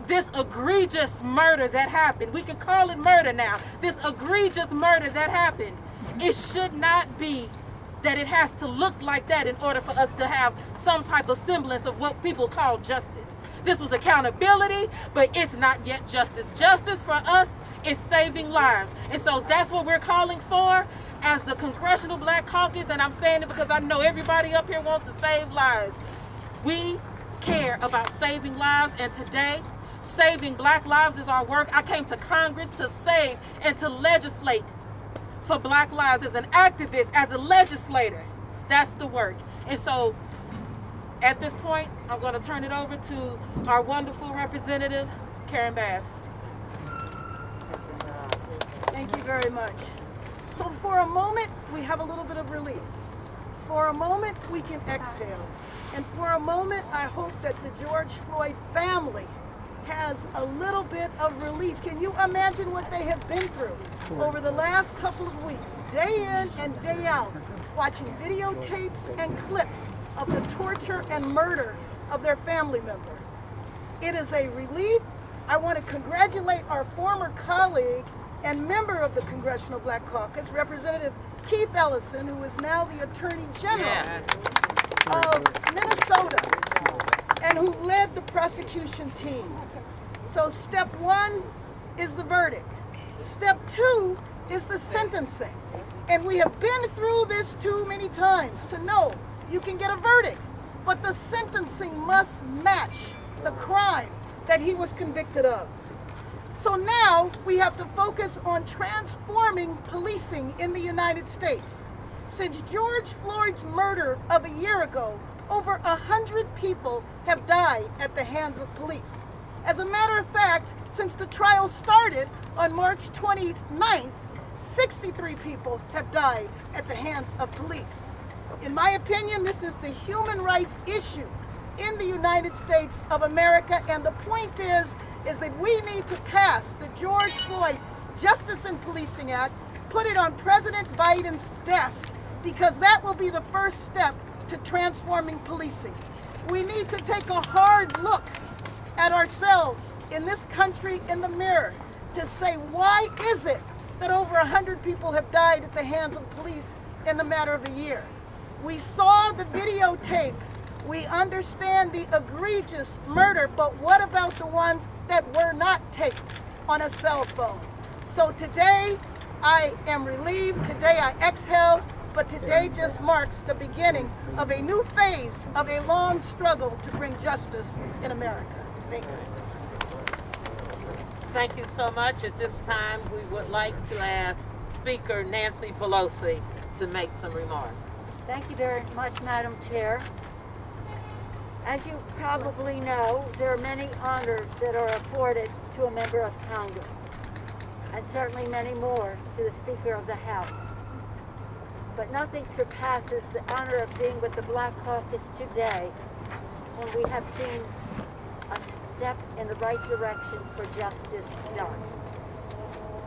This egregious murder that happened, we can call it murder now, this egregious murder that happened, it should not be that it has to look like that in order for us to have some type of semblance of what people call justice. This was accountability, but it's not yet justice. Justice for us is saving lives. And so that's what we're calling for as the Congressional Black Caucus, and I'm saying it because I know everybody up here wants to save lives. We care about saving lives, and today, saving black lives is our work. I came to Congress to save and to legislate for black lives as an activist, as a legislator. That's the work. And so at this point, I'm going to turn it over to our wonderful representative, Karen Bass. Thank you very much. So for a moment, we have a little bit of relief. For a moment, we can exhale. And for a moment, I hope that the George Floyd family has a little bit of relief. Can you imagine what they have been through over the last couple of weeks, day in and day out, watching videotapes and clips of the torture and murder of their family member? It is a relief. I want to congratulate our former colleague and member of the Congressional Black Caucus, Representative Keith Ellison, who is now the Attorney General of Minnesota and who led the prosecution team. So step one is the verdict. Step two is the sentencing. And we have been through this too many times to know you can get a verdict, but the sentencing must match the crime that he was convicted of. So now we have to focus on transforming policing in the United States. Since George Floyd's murder of a year ago, over 100 people have died at the hands of police. As a matter of fact, since the trial started on March 29th, 63 people have died at the hands of police. In my opinion, this is the human rights issue in the United States of America, and the point is that we need to pass the George Floyd Justice in Policing Act, put it on President Biden's desk, because that will be the first step to transforming policing. We need to take a hard look at ourselves in this country in the mirror to say, why is it that over 100 people have died at the hands of police in the matter of a year? We saw the videotape. We understand the egregious murder, but what about the ones that were not taped on a cell phone? So today, I am relieved. Today, I exhale. But today just marks the beginning of a new phase of a long struggle to bring justice in America. Thank you. Thank you so much. At this time, we would like to ask Speaker Nancy Pelosi to make some remarks. Thank you very much, Madam Chair. As you probably know, there are many honors that are afforded to a member of Congress, and certainly many more to the Speaker of the House. But nothing surpasses the honor of being with the Black Caucus today when we have seen a step in the right direction for justice done.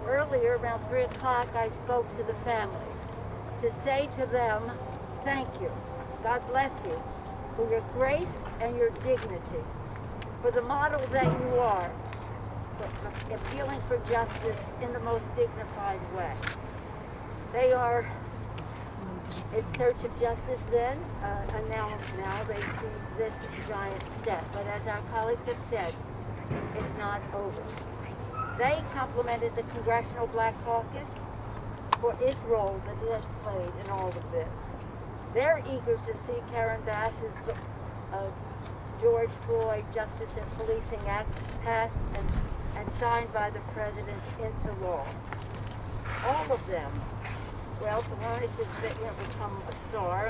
Earlier, around 3 o'clock, I spoke to the family to say to them, thank you, God bless you, for your grace and your dignity, for the model that you are, for appealing for justice in the most dignified way. They are in search of justice then, and now they see this giant step. But as our colleagues have said, it's not over. They complimented the Congressional Black Caucus for its role that it has played in all of this. They're eager to see Karen Bass's George Floyd Justice and Policing Act passed and signed by the President into law. All of them. Well, the one has just become a star.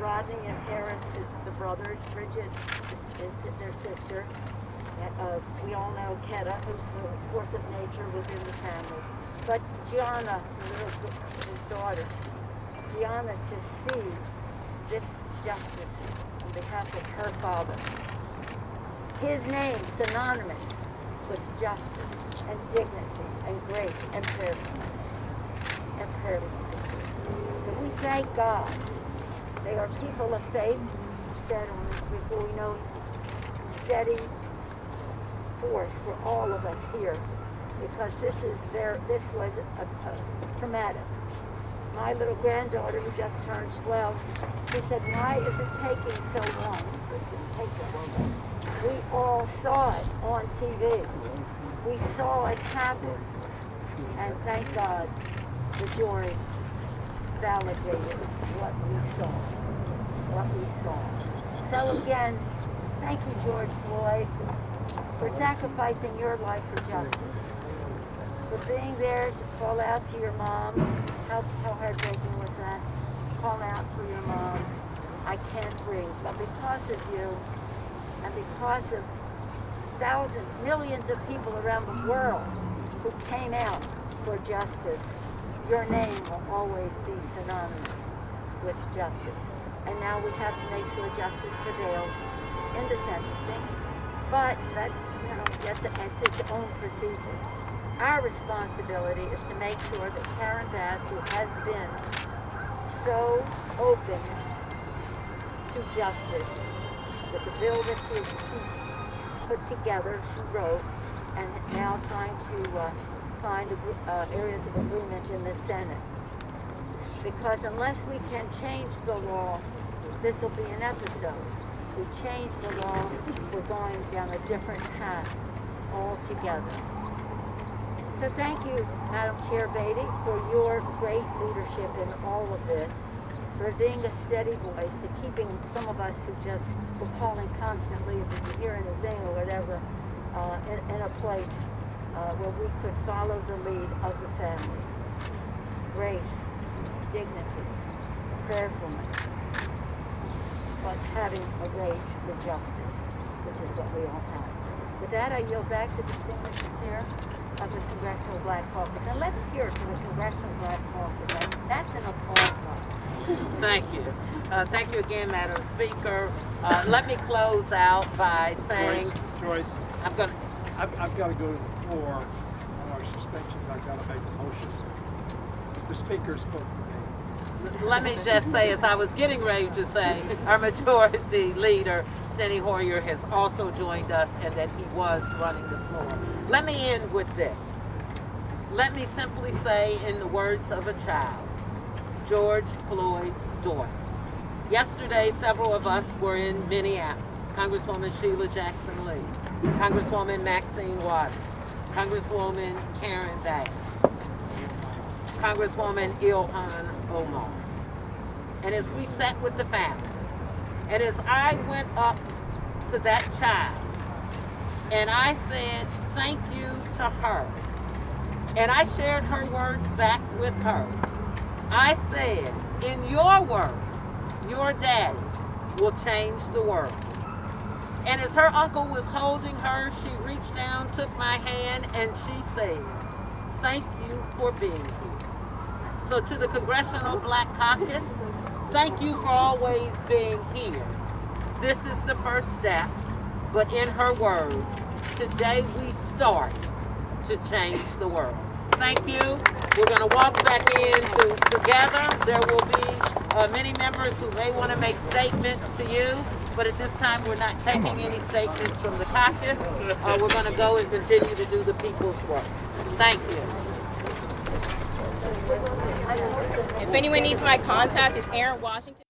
Rodney and Terrence is the brothers. Bridget is their sister. We all know Ketta, who's the force of nature within the family. But Gianna, his daughter, Gianna, to see this justice on behalf of her father. His name synonymous with justice and dignity and grace and fairness. So we thank God. They are people of faith, said before we know steady force for all of us here, because this was a traumatic. My little granddaughter, who just turned 12, she said, "Why is it taking so long?" It didn't take that long. We all saw it on TV. We saw it happen, and thank God the jury validated what we saw. So again, thank you, George Floyd, for sacrificing your life for justice, for being there to call out to your mom. How heartbreaking was that? Call out for your mom. I can't breathe. But because of you, and because of thousands, millions of people around the world who came out for justice, your name will always be synonymous with justice. And now we have to make sure justice prevails in the sentencing. But that's its own procedure. Our responsibility is to make sure that Karen Bass, who has been so open to justice, that the bill that she put together, she wrote, and now trying to find areas of agreement in the Senate. Because unless we can change the law, this will be an episode. If we change the law, we're going down a different path altogether. So thank you, Madam Chair Beatty, for your great leadership in all of this, for being a steady voice, to keeping some of us who just were calling constantly if we hear anything or whatever, in a place where we could follow the lead of the family. Grace, dignity, prayerfulness, but having a rage for justice, which is what we all have. With that, I yield back to the distinguished chair of the Congressional Black Caucus. And let's hear it for the Congressional Black Caucus. That's an applause. Thank you. Thank you again, Madam Speaker. Let me close out by saying, Joyce, I've got to go to the floor on our suspensions. I've got to make a motion. The Speaker spoke to me. Let me just say, as I was getting ready to say, our majority leader, Steny Hoyer, has also joined us, and that he was running the floor. Let me end with this. Let me simply say, in the words of a child, George Floyd's daughter. Yesterday, several of us were in Minneapolis. Congresswoman Sheila Jackson Lee, Congresswoman Maxine Waters, Congresswoman Karen Bass, Congresswoman Ilhan Omar. And as we sat with the family, and as I went up to that child, and I said thank you to her, and I shared her words back with her, I said, in your words, your daddy will change the world. And as her uncle was holding her, she reached down, took my hand, and she said, thank you for being here. So to the Congressional Black Caucus, thank you for always being here. This is the first step, but in her words, today we start to change the world. Thank you. We're going to walk back in together. There will be many members who may want to make statements to you, but at this time we're not taking any statements from the caucus. We're going to go and continue to do the people's work. Thank you. If anyone needs my contact, it's Aaron Washington.